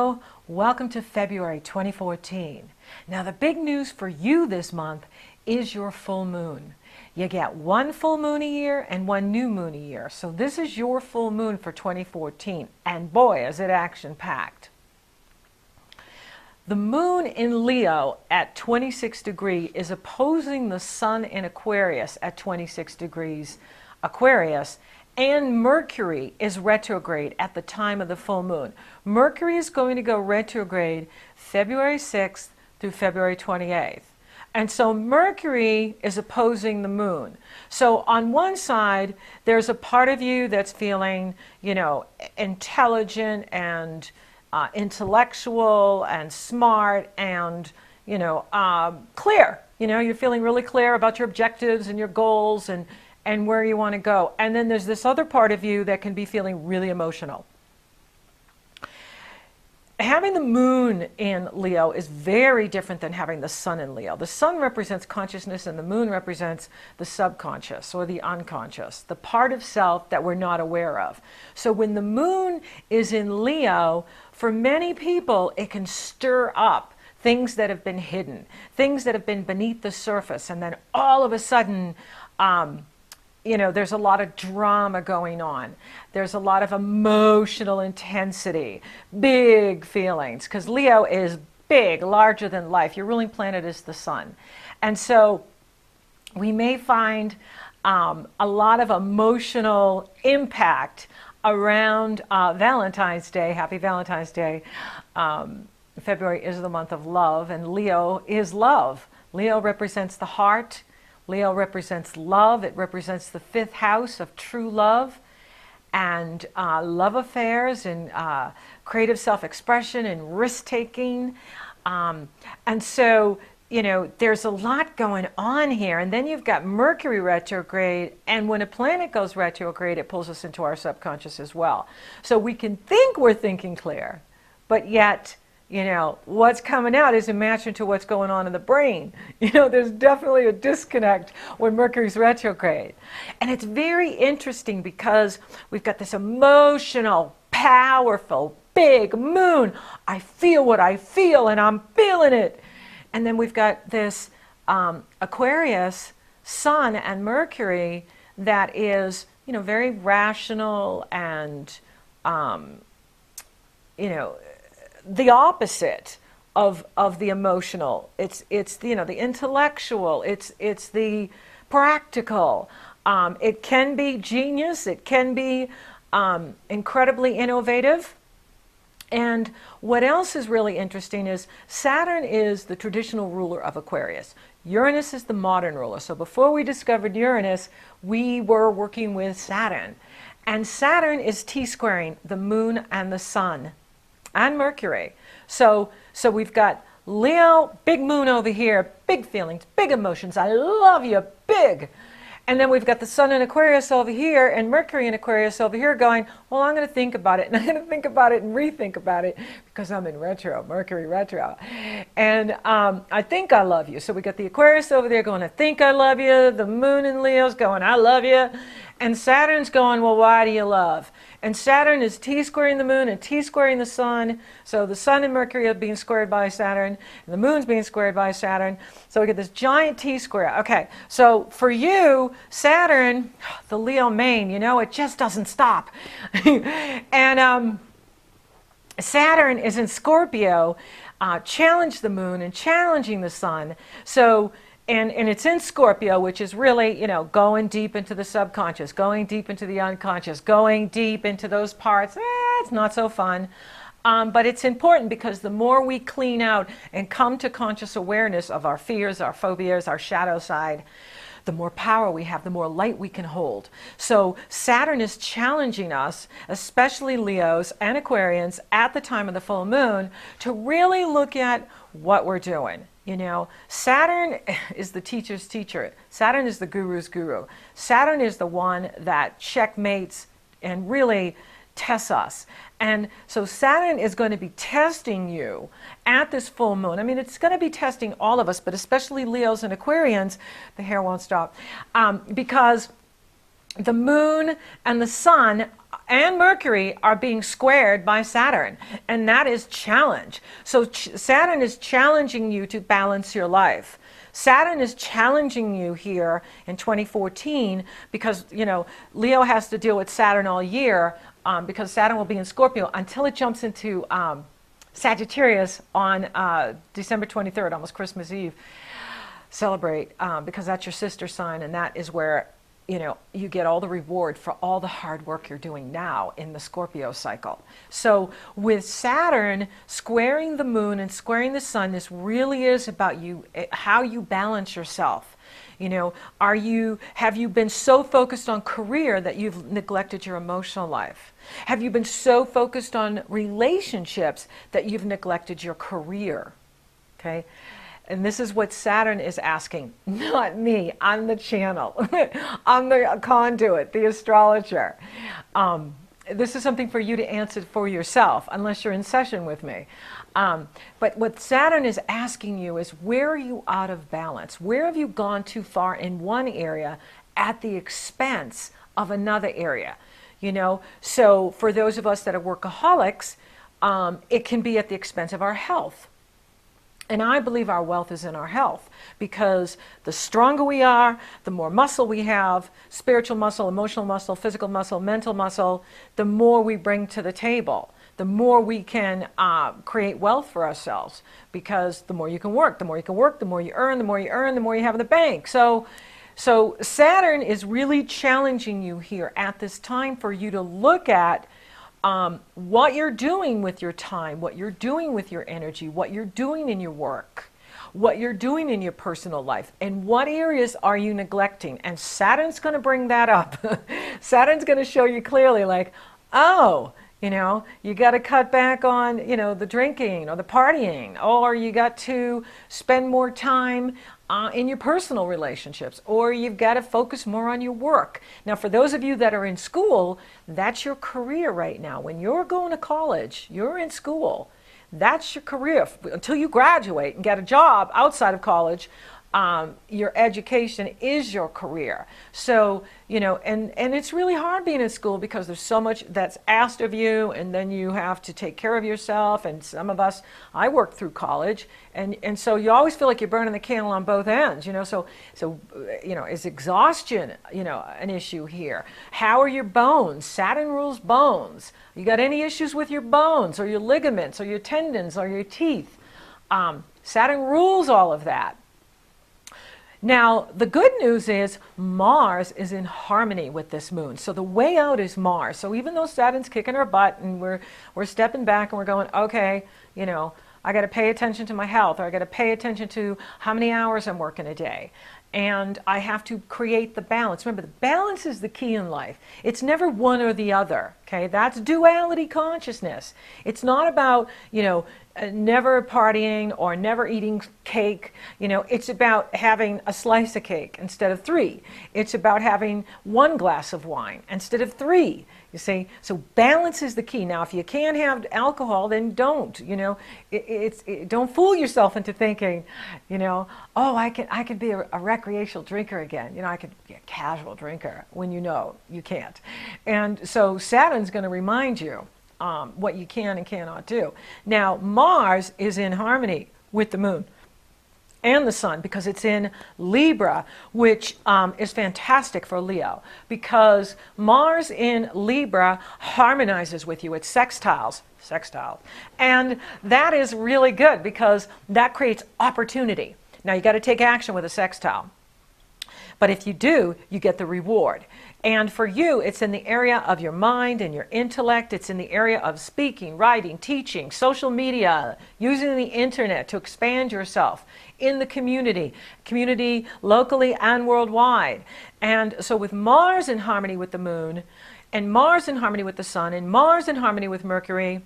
Leo, welcome to February 2014. Now the big news for you this month is your full moon. You get one full moon a year and one new moon a year. So this is your full moon for 2014, and boy is it action-packed. The moon in Leo at 26 degrees is opposing the sun in Aquarius at 26 degrees Aquarius, and Mercury is retrograde at the time of the full moon. Mercury is going to go retrograde February 6th through February 28th. And so Mercury is opposing the moon. So on one side, there's a part of you that's feeling, intelligent and intellectual and smart and, clear. You're feeling really clear about your objectives and your goals and where you want to go. And then there's this other part of you that can be feeling really emotional. Having the moon in Leo is very different than having the sun in Leo. The sun represents consciousness and the moon represents the subconscious or the unconscious, the part of self that we're not aware of. So when the moon is in Leo, for many people, it can stir up things that have been hidden, things that have been beneath the surface, and then all of a sudden, there's a lot of drama going on. There's a lot of emotional intensity, big feelings, because Leo is big, larger than life. Your ruling planet is the sun. And so we may find a lot of emotional impact around Valentine's Day. Happy Valentine's Day. February is the month of love, and Leo is love. Leo represents the heart. Leo represents love. It represents the fifth house of true love and love affairs and creative self-expression and risk-taking. And so, there's a lot going on here. And then you've got Mercury retrograde. And when a planet goes retrograde, it pulls us into our subconscious as well. So we can think we're thinking clear, but yet what's coming out isn't matching to what's going on in the brain. There's definitely a disconnect when Mercury's retrograde. And it's very interesting because we've got this emotional, powerful, big moon. I feel what I feel and I'm feeling it. And then we've got this Aquarius, Sun and Mercury that is, very rational and, the opposite of the emotional. It's the intellectual. It's the practical. It can be genius. It can be incredibly innovative. And what else is really interesting is Saturn is the traditional ruler of Aquarius. Uranus is the modern ruler. So before we discovered Uranus, we were working with Saturn. And Saturn is T-squaring the moon and the sun and Mercury. So we've got Leo, big moon over here, big feelings, big emotions, I love you, big. And then we've got the sun in Aquarius over here and Mercury in Aquarius over here going, well, I'm going to think about it, and I'm going to think about it and rethink about it because I'm in retro, Mercury retro. And I think I love you. So we got the Aquarius over there going, I think I love you. The moon in Leo's going, I love you. And Saturn's going, well, why do you love? And Saturn is T-squaring the moon and T-squaring the sun. So the sun and Mercury are being squared by Saturn, and the moon's being squared by Saturn. So we get this giant T-square. Okay, so for you, Saturn, the Leo mane, it just doesn't stop. And Saturn is in Scorpio, challenge the moon and challenging the sun. So And it's in Scorpio, which is really, going deep into the subconscious, going deep into the unconscious, going deep into those parts. It's not so fun. But it's important because the more we clean out and come to conscious awareness of our fears, our phobias, our shadow side, the more power we have, the more light we can hold. So Saturn is challenging us, especially Leos and Aquarians, at the time of the full moon, to really look at what we're doing. Saturn is the teacher's teacher. Saturn is the guru's guru. Saturn is the one that checkmates and really tests us. And so Saturn is going to be testing you at this full moon. I mean, it's going to be testing all of us, but especially Leos and Aquarians. The hair won't stop. Because the moon and the sun and Mercury are being squared by Saturn, and that is challenge. So Saturn is challenging you to balance your life. Saturn is challenging you here in 2014 because, you know, Leo has to deal with Saturn all year because Saturn will be in Scorpio until it jumps into Sagittarius on December 23rd, almost Christmas Eve. Celebrate because that's your sister sign, and that is where, you know, you get all the reward for all the hard work you're doing now in the Scorpio cycle. So with Saturn squaring the moon and squaring the sun, this really is about you, how you balance yourself. You know, have you been so focused on career that you've neglected your emotional life? Have you been so focused on relationships that you've neglected your career? Okay? And this is what Saturn is asking, not me. I'm the channel. I'm the conduit, the astrologer. This is something for you to answer for yourself, unless you're in session with me. But what Saturn is asking you is, where are you out of balance? Where have you gone too far in one area at the expense of another area? You know, so for those of us that are workaholics, it can be at the expense of our health. And I believe our wealth is in our health, because the stronger we are, the more muscle we have, spiritual muscle, emotional muscle, physical muscle, mental muscle, the more we bring to the table, the more we can create wealth for ourselves, because the more you can work, the more you can work, the more you earn, the more you earn, the more you have in the bank. So Saturn is really challenging you here at this time for you to look at what you're doing with your time, what you're doing with your energy, what you're doing in your work, what you're doing in your personal life, and what areas are you neglecting. And Saturn's going to bring that up. Saturn's going to show you clearly, like, oh, you know, you got to cut back on, you know, the drinking or the partying, or you got to spend more time in your personal relationships, or you've got to focus more on your work. Now, for those of you that are in school, that's your career right now. When you're going to college, you're in school. That's your career. Until you graduate and get a job outside of college, your education is your career. So, you know, and it's really hard being in school because there's so much that's asked of you, and then you have to take care of yourself. And some of us, I worked through college, and so you always feel like you're burning the candle on both ends, you know. So you know, is exhaustion, you know, an issue here? How are your bones? Saturn rules bones. You got any issues with your bones or your ligaments or your tendons or your teeth? Saturn rules all of that. Now, the good news is Mars is in harmony with this moon. So the way out is Mars. So even though Saturn's kicking our butt and we're stepping back and we're going, okay, you know, I got to pay attention to my health, or I got to pay attention to how many hours I'm working a day. And I have to create the balance. Remember, the balance is the key in life. It's never one or the other, okay? That's duality consciousness. It's not about, you know, never partying or never eating cake. You know, it's about having a slice of cake instead of 3. It's about having 1 glass of wine instead of 3. You see, so balance is the key. Now, if you can't have alcohol, then don't. You know, don't fool yourself into thinking, you know, oh, I can be a recreational drinker again. You know, I could be a casual drinker, when you know you can't. And so Saturn's going to remind you what you can and cannot do. Now, Mars is in harmony with the moon and the sun because it's in Libra, which is fantastic for Leo, because Mars in Libra harmonizes with you. It's sextiles. And that is really good because that creates opportunity. Now, you got to take action with a sextile. But if you do, you get the reward. And for you, it's in the area of your mind and your intellect. It's in the area of speaking, writing, teaching, social media, using the internet to expand yourself in the community locally and worldwide. And so with Mars in harmony with the moon, and Mars in harmony with the sun, and Mars in harmony with Mercury,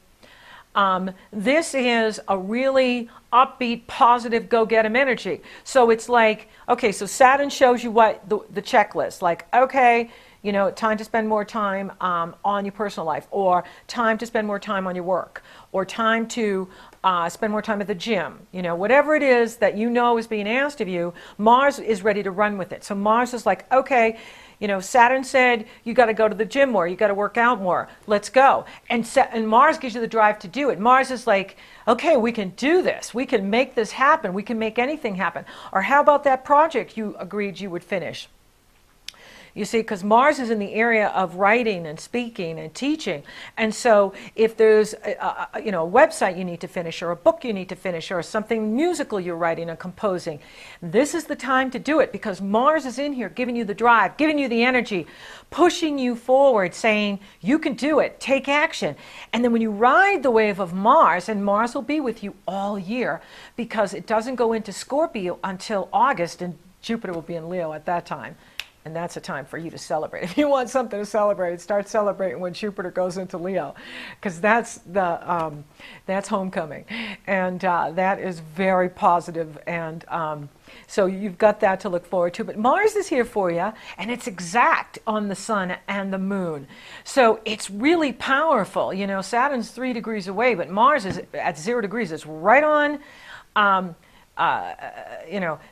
this is a really upbeat, positive, go-get-'em energy. So it's like, okay, so Saturn shows you what the checklist, like, okay, you know, time to spend more time on your personal life, or time to spend more time on your work, or time to spend more time at the gym. You know, whatever it is that you know is being asked of you, Mars is ready to run with it. So Mars is like, okay, Saturn said, you got to go to the gym more, you got to work out more, let's go. And Mars gives you the drive to do it. Mars is like, okay, we can do this, we can make this happen, we can make anything happen. Or how about that project you agreed you would finish? You see, because Mars is in the area of writing and speaking and teaching. And so if there's a website you need to finish, or a book you need to finish, or something musical you're writing and composing, this is the time to do it, because Mars is in here giving you the drive, giving you the energy, pushing you forward, saying, you can do it, take action. And then when you ride the wave of Mars, and Mars will be with you all year, because it doesn't go into Scorpio until August, and Jupiter will be in Leo at that time. And that's a time for you to celebrate. If you want something to celebrate, start celebrating when Jupiter goes into Leo, because that's homecoming, and that is very positive. And so you've got that to look forward to. But Mars is here for you, and it's exact on the Sun and the Moon, so it's really powerful. Saturn's 3 degrees away, but Mars is at 0 degrees. It's right on.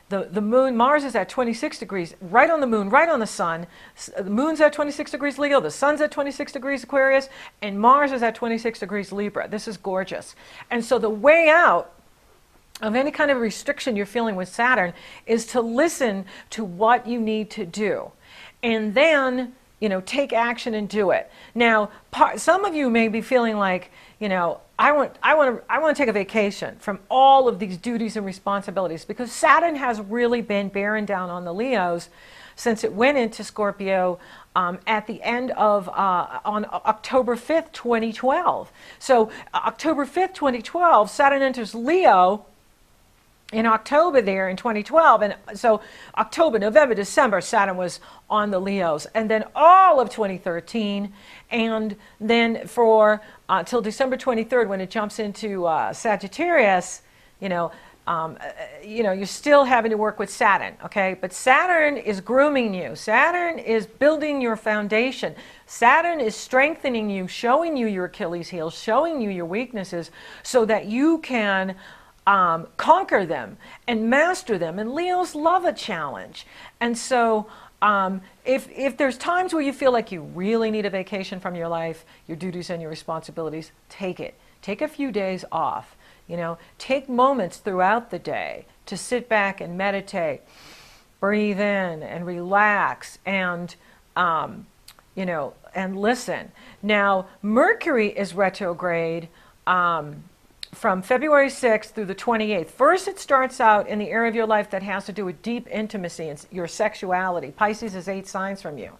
The moon, Mars is at 26 degrees, right on the moon, right on the sun. The moon's at 26 degrees Leo, the sun's at 26 degrees Aquarius, and Mars is at 26 degrees Libra. This is gorgeous. And so the way out of any kind of restriction you're feeling with Saturn is to listen to what you need to do. And then, take action and do it. Now, some of you may be feeling like, I want to take a vacation from all of these duties and responsibilities, because Saturn has really been bearing down on the Leos since it went into Scorpio at the end of on October 5th, 2012. So October 5th, 2012, Saturn enters Leo in October there in 2012, and so October, November, December, Saturn was on the Leos, and then all of 2013, and then for till December 23rd, when it jumps into Sagittarius, you're still having to work with Saturn, okay? But Saturn is grooming you. Saturn is building your foundation. Saturn is strengthening you, showing you your Achilles heel, showing you your weaknesses, so that you can conquer them and master them. And Leos love a challenge. And so if there's times where you feel like you really need a vacation from your life, your duties and your responsibilities, take it. Take a few days off. Take moments throughout the day to sit back and meditate, breathe in and relax, and and listen. Now, Mercury is retrograde from February 6th through the 28th. First, it starts out in the area of your life that has to do with deep intimacy and your sexuality. Pisces is 8 signs from you.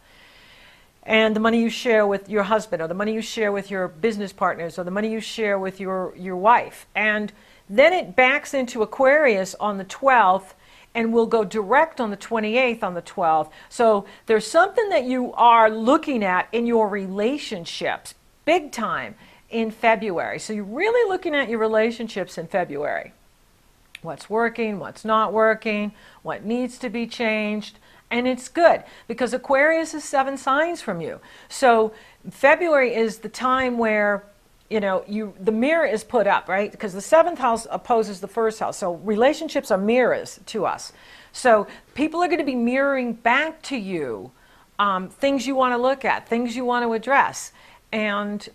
And the money you share with your husband, or the money you share with your business partners, or the money you share with your wife. And then it backs into Aquarius on the 12th, and will go direct on the 28th on the 12th. So there's something that you are looking at in your relationships, big time, in February. So you're really looking at your relationships in February. What's working, what's not working, what needs to be changed. And it's good, because Aquarius is 7 signs from you. So February is the time where the mirror is put up, right? Because the 7th house opposes the 1st house. So relationships are mirrors to us. So people are going to be mirroring back to you things you want to look at, things you want to address. And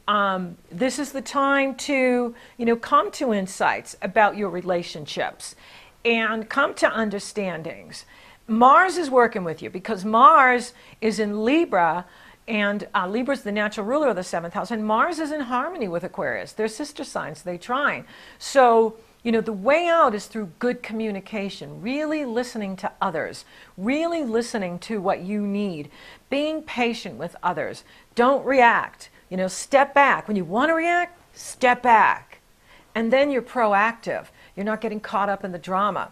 this is the time to, come to insights about your relationships and come to understandings. Mars is working with you, because Mars is in Libra, and Libra is the natural ruler of the 7th house, and Mars is in harmony with Aquarius. They're sister signs, they trine. So, the way out is through good communication, really listening to others, really listening to what you need, being patient with others. Don't react. Step back. When you want to react, step back. And then you're proactive. You're not getting caught up in the drama.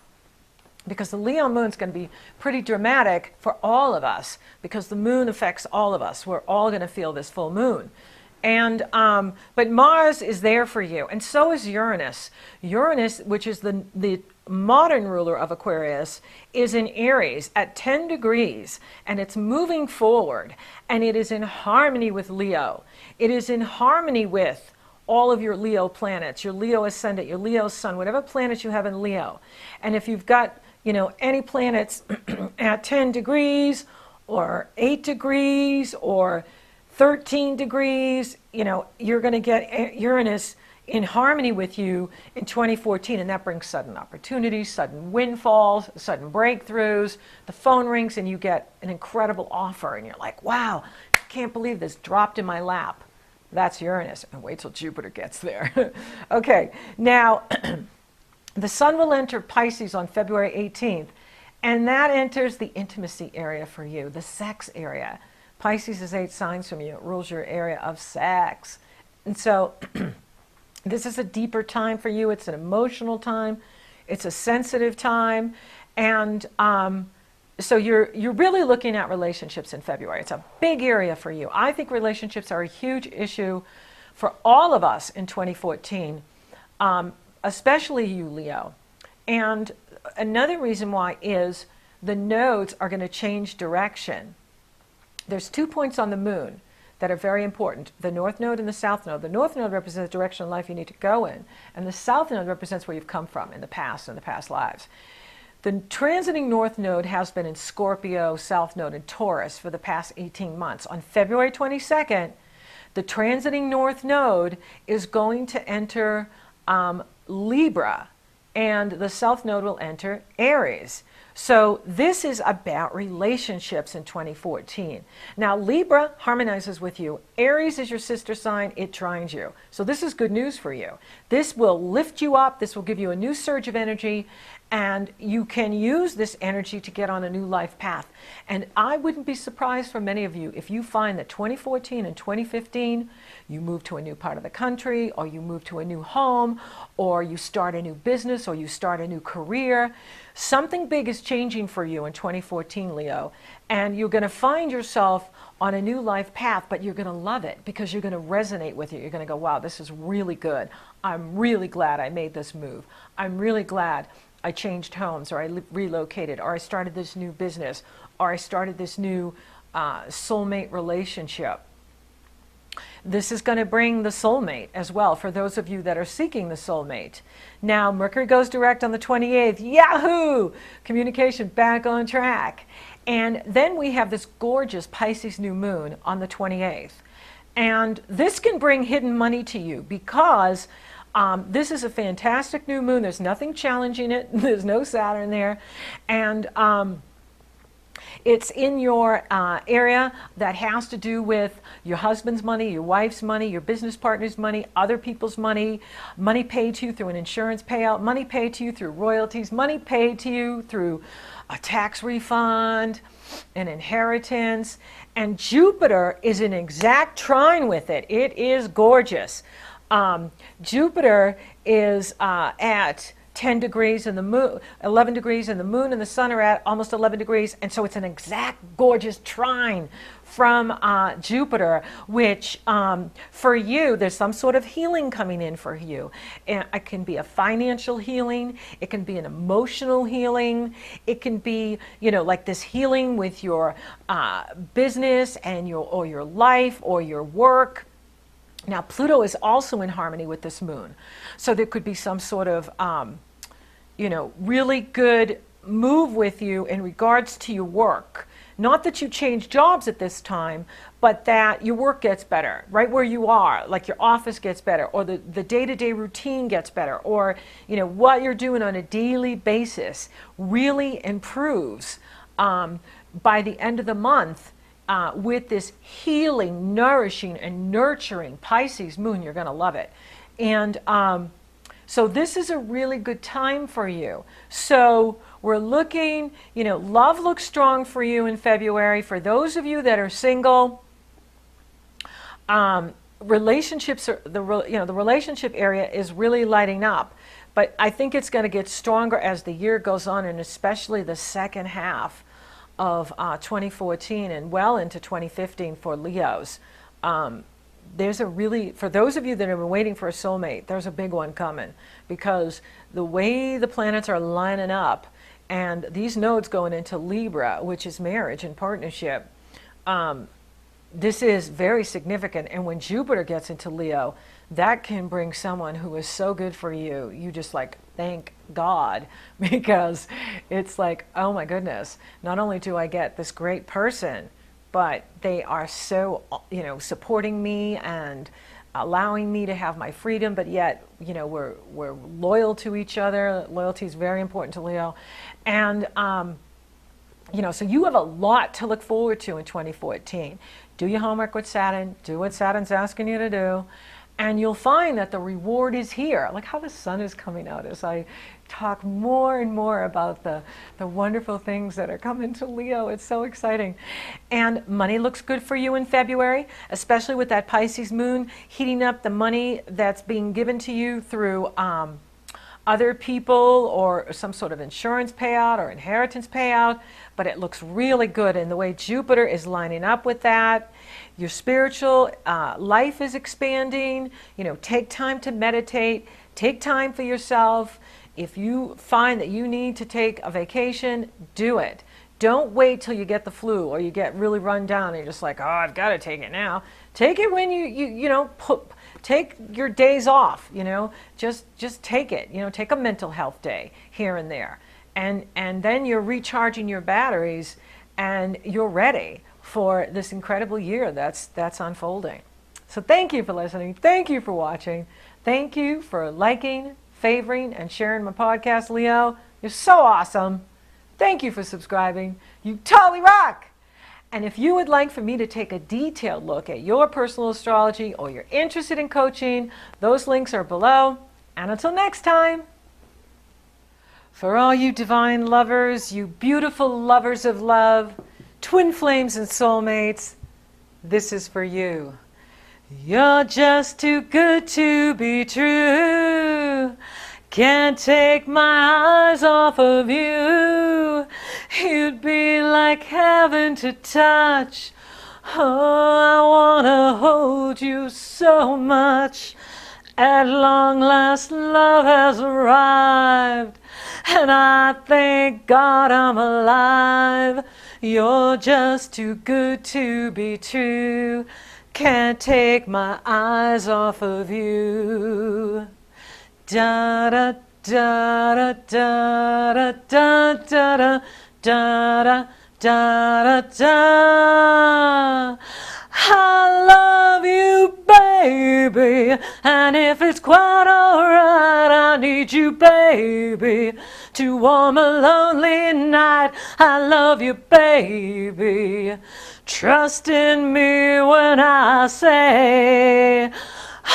Because the Leo moon's going to be pretty dramatic for all of us, because the moon affects all of us. We're all going to feel this full moon. And but Mars is there for you, and so is Uranus. Uranus, which is the modern ruler of Aquarius, is in Aries at 10 degrees, and it's moving forward, and it is in harmony with Leo. It is in harmony with all of your Leo planets, your Leo ascendant, your Leo sun, whatever planets you have in Leo. And if you've got, any planets at 10 degrees or 8 degrees or 13 degrees, you're going to get Uranus in harmony with you in 2014, and that brings sudden opportunities, sudden windfalls, sudden breakthroughs. The phone rings and you get an incredible offer and you're like, wow, I can't believe this dropped in my lap. That's Uranus. And wait till Jupiter gets there. Okay, now the sun will enter Pisces on February 18th, and that enters the intimacy area for you, the sex area. Pisces is 8 signs from you. It rules your area of sex. And so this is a deeper time for you. It's an emotional time. It's a sensitive time. And so you're really looking at relationships in February. It's a big area for you. I think relationships are a huge issue for all of us in 2014, especially you, Leo. And another reason why is the nodes are going to change direction. There's 2 points on the moon that are very important, the North Node and the South Node. The North Node represents the direction of life you need to go in, and the South Node represents where you've come from in the past and the past lives. The transiting North Node has been in Scorpio, South Node in Taurus for the past 18 months. On February 22nd, the transiting North Node is going to enter Libra, and the South Node will enter Aries. So this is about relationships in 2014. Now, Libra harmonizes with you. Aries is your sister sign. It trines you. So this is good news for you. This will lift you up. This will give you a new surge of energy. And you can use this energy to get on a new life path. And I wouldn't be surprised for many of you if you find that 2014 and 2015, you move to a new part of the country, or you move to a new home, or you start a new business, or you start a new career. Something big is changing for you in 2014, Leo. And you're going to find yourself on a new life path, but you're going to love it because you're going to resonate with it. You're going to go, wow, this is really good. I'm really glad I made this move. I'm really glad I changed homes, or I relocated, or I started this new business, or I started this new soulmate relationship. This is going to bring the soulmate as well for those of you that are seeking the soulmate. Now, Mercury goes direct on the 28th. Yahoo! Communication back on track. And then we have this gorgeous Pisces new moon on the 28th. And this can bring hidden money to you because this is a fantastic new moon. There's nothing challenging it. There's no Saturn there. And it's in your area that has to do with your husband's money, your wife's money, your business partner's money, other people's money, money paid to you through an insurance payout, money paid to you through royalties, money paid to you through a tax refund, an inheritance. And Jupiter is in exact trine with it. It is gorgeous. Jupiter is at 10 degrees in the moon, 11 degrees, and the moon and the sun are at almost 11 degrees. And so it's an exact gorgeous trine from Jupiter, which for you, there's some sort of healing coming in for you. And it can be a financial healing. It can be an emotional healing. It can be, like this healing with your business and your life or your work. Now, Pluto is also in harmony with this moon. So there could be some sort of, really good move with you in regards to your work. Not that you change jobs at this time, but that your work gets better right where you are, like your office gets better, or the day-to-day routine gets better, or, what you're doing on a daily basis really improves by the end of the month. With this healing, nourishing, and nurturing Pisces moon, you're going to love it. And so this is a really good time for you. So we're looking, love looks strong for you in February. For those of you that are single, relationships, the relationship area is really lighting up. But I think it's going to get stronger as the year goes on, and especially the second half of 2014 and well into 2015 for Leos. There's for those of you that have been waiting for a soulmate, there's a big one coming, because the way the planets are lining up and these nodes going into Libra, which is marriage and partnership, this is very significant. And when Jupiter gets into Leo, that can bring someone who is so good for you. You just like, thank God, because it's like, oh my goodness, not only do I get this great person, but they are so, supporting me and allowing me to have my freedom, but yet, we're loyal to each other. Loyalty is very important to Leo. And, so you have a lot to look forward to in 2014. Do your homework with Saturn. Do what Saturn's asking you to do. And you'll find that the reward is here. Like how the sun is coming out as I talk more and more about the wonderful things that are coming to Leo. It's so exciting. And money looks good for you in February, especially with that Pisces moon heating up the money that's being given to you through other people or some sort of insurance payout or inheritance payout. But it looks really good in the way Jupiter is lining up with that. Your spiritual life is expanding. Take time to meditate. Take time for yourself. If you find that you need to take a vacation, do it. Don't wait till you get the flu or you get really run down and you're just like, oh, I've got to take it now. Take it when take your days off, just take it. Take a mental health day here and there. And then you're recharging your batteries and you're ready for this incredible year that's unfolding. So thank you for listening. Thank you for watching. Thank you for liking, favoring, and sharing my podcast, Leo. You're so awesome. Thank you for subscribing. You totally rock. And if you would like for me to take a detailed look at your personal astrology or you're interested in coaching, those links are below. And until next time, for all you divine lovers, you beautiful lovers of love, twin flames and soulmates, this is for you. You're just too good to be true. Can't take my eyes off of you. You'd be like heaven to touch. Oh, I wanna hold you so much. At long last, love has arrived, and I thank God I'm alive. You're just too good to be true. Can't take my eyes off of you. Da da da da da da da da da da da da. I love you, baby, and if it's quite alright, I need you, baby, to warm a lonely night. I love you, baby. Trust in me when I say,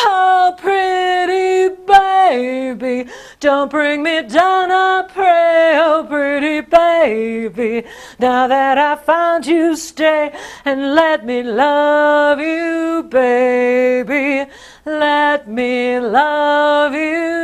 oh, pretty baby, don't bring me down, I pray. Oh, pretty baby, now that I found you, stay and let me love you, baby. Let me love you.